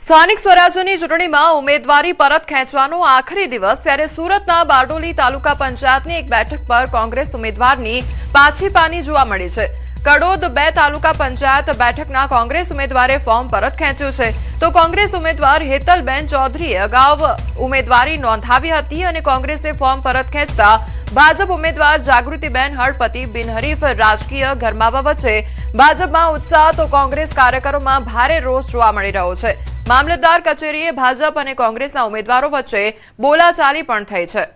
સ્થાનિક સ્વરાજ્યની ચૂંટણીમાં ઉમેદવારી પરત ખેંચવાનો આખરી દિવસ ત્યારે સુરતના બારડોલી તાલુકા પંચાયતની એક બેઠક પર કોંગ્રેસ ઉમેદવારની પાછી પાની જોવા મળી છે। કડોદ 2 તાલુકા પંચાયત બેઠકના કોંગ્રેસ ઉમેદવારે ફોર્મ પરત ખેંચ્યું છે તો કોંગ્રેસ ઉમેદવાર હેતલબેન ચૌધરીએ અગાઉ ઉમેદવારી નોંધાવી હતી અને કોંગ્રેસે ફોર્મ પરત ખેંચતા ભાજપ ઉમેદવાર જાગૃતિબેન હળપતિ બિનહરીફ રાજકીય ગરમાવા વચ્ચે ભાજપમાં ઉત્સાહ તો કોંગ્રેસ કાર્યકરોમાં ભારે રોષ જોવા મળી રહ્યો છે। મામલતદાર કચેરીએ ભાજપ અને કોંગ્રેસના ઉમેદવારો વચ્ચે બોલાચાલી પણ થઈ છે।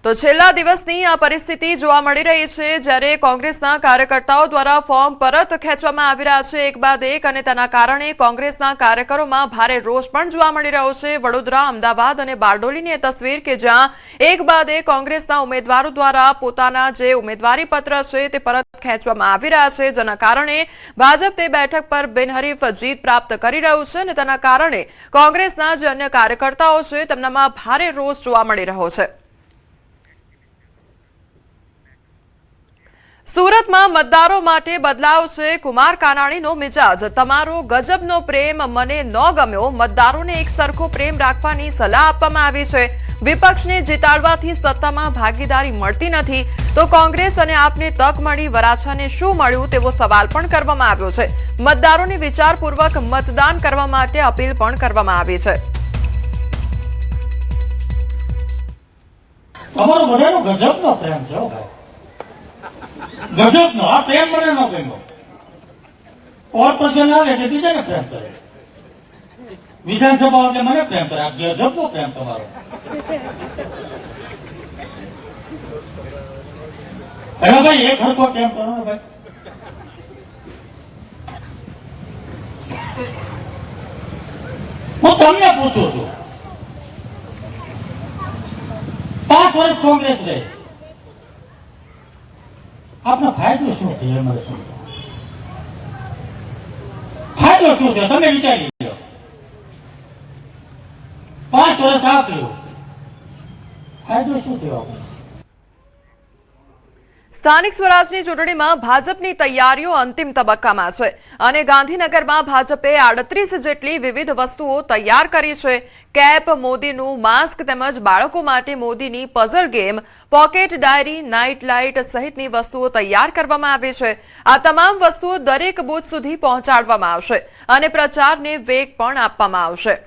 તો છેલ્લા દિવસની આ પરિસ્થિતિ જોવા મળી રહી છે જ્યારે કોંગ્રેસના કાર્યકર્તાઓ દ્વારા ફોર્મ પરત ખેંચવામાં આવી રહ્યા છે એક બાદ એક અને તેના કારણે કોંગ્રેસના કાર્યકરોમાં ભારે રોષ પણ જોવા મળી રહ્યો છે। વડોદરા, અમદાવાદ અને બારડોલીની એ તસવીર કે જ્યાં એક બાદ એક કોંગ્રેસના ઉમેદવારો દ્વારા પોતાના જે ઉમેદવારી પત્ર છે તે પરત ખેંચવામાં આવી રહ્યા છે જેના કારણે ભાજપ તે બેઠક પર બિનહરીફ જીત પ્રાપ્ત કરી રહ્યું છે અને તેના કારણે કોંગ્રેસના જે અન્ય કાર્યકર્તાઓ છે તેમનામાં ભારે રોષ જોવા મળી રહ્યો છે। સુરતમાં મતદારો માટે બદલાવ છે કુમાર કાનાણીનો મિજાજ। તમારો ગજબનો પ્રેમ મને ન ગમ્યો, મતદારોને એક સરખો પ્રેમ રાખવાની સલાહ આપવામાં આવી છે। વિપક્ષને જીતાડવાથી સત્તામાં ભાગીદારી મળતી નથી તો કોંગ્રેસ અને આપને તક મળી વરાછાને શું મળ્યું તેવો સવાલ પણ કરવામાં આવ્યો છે। મતદારોને વિચારપૂર્વક મતદાન કરવા માટે અપીલ પણ કરવામાં આવી છે। તમારો બધાનો ગજબનો પ્રેમ છે ભાઈ, ગજબનો। આ પ્રેમ મને ન ગમ્યો। કોર્પોરેશન આવે એટલે બીજાને પ્રેમ કરે, વિધાનસભા એટલે મને પ્રેમ કરે। આ ગજબનો પ્રેમ તમારો। અરે ભાઈ એક હરખો પ્રેમ કરો ને ભાઈ। હું તમને પૂછું છું, 5 વર્ષ કોંગ્રેસ રહી, આપનો ફાયદો શું થયો? અમારે શું ફાયદો શું થયો તમે વિચારી લો। 5 વર્ષ આપ્યું, ફાયદો શું થયો આપણે? સ્થાનિક સ્વરાજની ચૂંટણીમાં ભાજપની તૈયારીઓ અંતિમ તબક્કામાં છે અને ગાંધીનગરમાં ભાજપે 38 જેટલી વિવિધ વસ્તુઓ તૈયાર કરી છે। કેપ, મોદીનું માસ્ક તેમજ બાળકો માટે મોદીની puzzle game, pocket diary, night light સહિતની વસ્તુઓ તૈયાર કરવામાં આવી છે। આ તમામ વસ્તુઓ દરેક બૂથ સુધી પહોંચાડવામાં આવશે અને પ્રચારને વેગ પણ આપવામાં આવશે।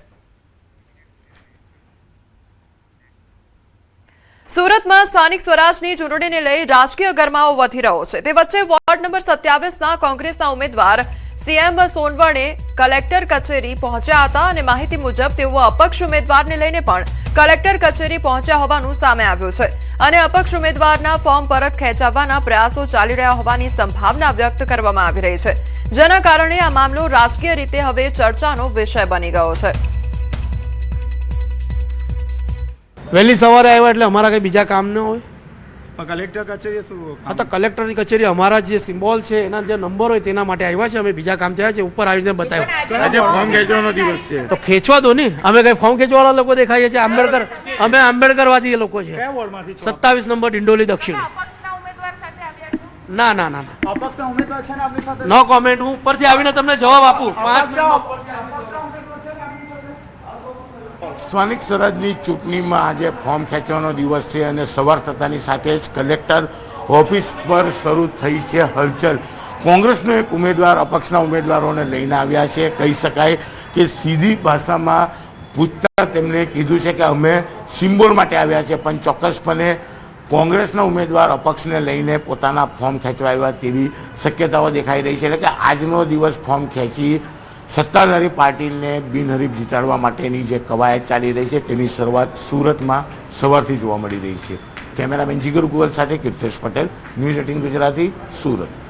સુરતમાં સ્થાનિક સ્વરાજની ચૂંટણીને લઈ રાજકીય ગરમાવો વધી રહ્યો છે તે વચ્ચે વોર્ડ નંબર 27ના કોંગ્રેસના ઉમેદવાર સીએમ સોનવણે કલેક્ટર કચેરી પહોંચ્યા હતા અને માહિતી મુજબ તેઓ અપક્ષ ઉમેદવારને લઈને પણ કલેક્ટર કચેરી પહોંચ્યા હોવાનું સામે આવ્યું છે અને અપક્ષ ઉમેદવારના ફોર્મ પરત ખેંચાવવાના પ્રયાસો ચાલી રહ્યા હોવાની સંભાવના વ્યક્ત કરવામાં આવી રહી છે જેના કારણે આ મામલો રાજકીય રીતે હવે ચર્ચાનો વિષય બની ગયો છે। વહેલી સવારે આવ્યા એટલે અમારા કઈ બીજા કામ ન હોય। કલેક્ટર કચેરી શું? હા તો કલેક્ટરની કચેરી અમારા જે સિમ્બોલ છે એના જે નંબર હોય તેના માટે આવ્યા છે, અમે બીજા કામ થયા છે ઉપર આવીને બતાવ્યું। આજે ફોર્મ ખેંચવાનો દિવસ છે તો ખેંચવા દો ને, અમે કઈ ફોર્મ ખેંચવાળા લોકો દેખાઈએ છીએ? આંબેડકર, અમે આંબેડકરવાદી લોકો છે। 27 નંબર ડિંડોલી દક્ષિણ। ના ના ના અપક્ષના ઉમેદવાર છે ને આપણી સાથે? નો કોમેન્ટ, હું ઉપરથી આવીને તમને જવાબ આપું। 5 સ્થાનિક સ્વરાજની ચૂંટણીમાં આજે ફોર્મ ખેંચવાનો દિવસ છે અને સવાર થતાની સાથે જ કલેક્ટર ઓફિસ પર શરૂ થઈ છે હલચલ। કોંગ્રેસનો એક ઉમેદવાર અપક્ષના ઉમેદવારોને લઈને આવ્યા છે। કહી શકાય કે સીધી ભાષામાં પૂછતા તેમણે કીધું છે કે અમે સિમ્બોલ માટે આવ્યા છે, પણ ચોક્કસપણે કોંગ્રેસના ઉમેદવાર અપક્ષને લઈને પોતાના ફોર્મ ખેંચવા આવ્યા તેવી શક્યતાઓ દેખાઈ રહી છે। એટલે કે આજનો દિવસ ફોર્મ ખેંચી સત્તાધારી પાર્ટીને બિનહરીફ જીતાડવા માટેની જે કવાયત ચાલી રહી છે તેની શરૂઆત સુરતમાં સવારથી જોવા મળી રહી છે। કેમેરામેન જીગર ગુગલ સાથે કીર્તેશ પટેલ, ન્યૂઝ 18 ગુજરાતી, સુરત।